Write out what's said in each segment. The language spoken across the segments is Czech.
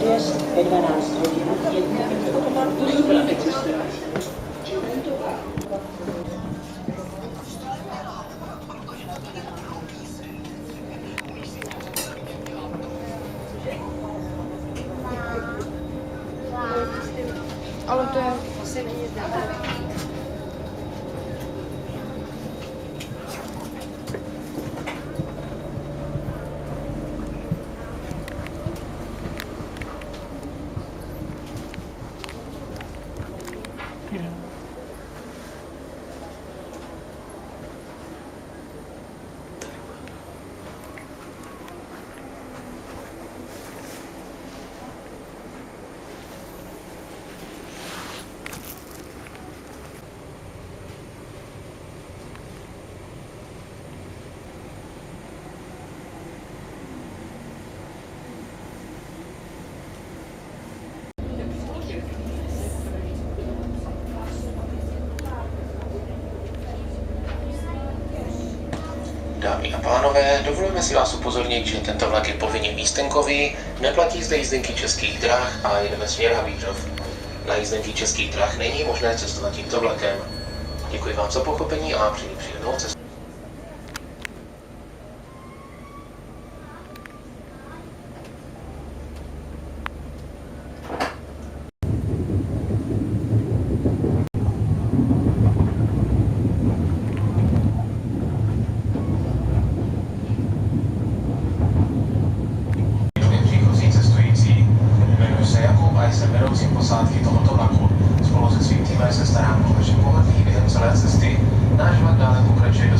Rozjezd ve 12 hodin 1 minut. Ale to je asi není známé. Dámy a pánové, dovolujeme si vás upozornit, že tento vlak je povinně místenkový, neplatí zde jízdenky Českých drah a jedeme směr Havířov. Na jízdenky Českých drah není možné cestovat tímto vlakem. Děkuji vám za pochopení a přeji příjemnou cestu. Jsem vedoucím posádky tohoto vlaku. Spolu se svým týmem se starám o vaše pohodlí během celé cesty. Náš vlak dále pokračuje do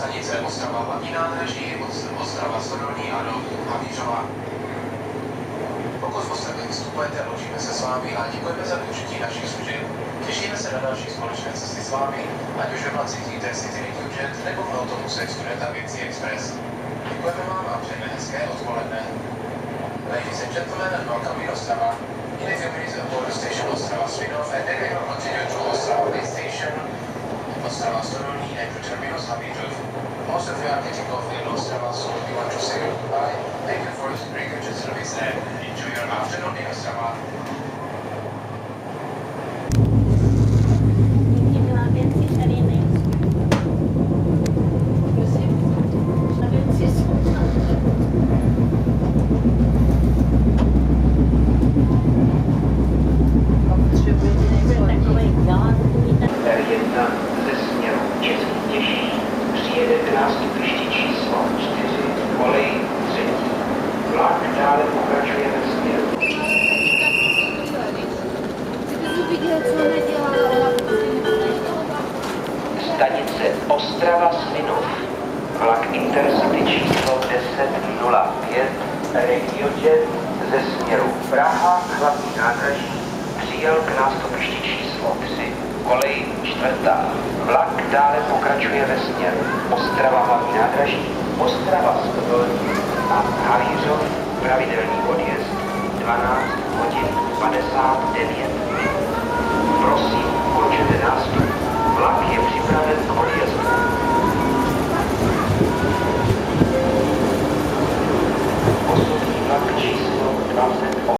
stanice Ostrava hlavní nádraží, Ostrava Stodolní a do Havířova. Pokud v Ostravě vystupujete, loučíme se s vámi a děkujeme za využití našich služeb. Těšíme se na další společné cesty s vámi, ať už ve vlacích Intercity RegioJet nebo v autobusech Studenta Věcí Express. Děkujeme vám a přejeme hezké odpoledne. Ladies and gentlemen, and welcome in Ostrava. In a few minutes, aboard station Ostrava Svinov, and then we will continue to Ostrava Base Station, Ostrava Stodolní, and to Terminus Havířov. Most of you are getting off in Ostrava, so we want to say goodbye. Thank you for the RegioJet service and enjoy your afternoon in Ostrava. R1 ze směru Český Těšín přijede k nástupišti číslo 4, kolej 3. Vlak dále pokračuje ve směru. Stanice Ostrava Svinov. Vlak Intercity číslo 1005 RegioJet ze směru Praha hlavní nádraží přijel k nástupišti číslo 3. Kolej 4. Vlak dále pokračuje ve směru Ostrava hlavní nádraží, Ostrava Stodolní a Havířov pravidelný odjezd 12 hodin 59.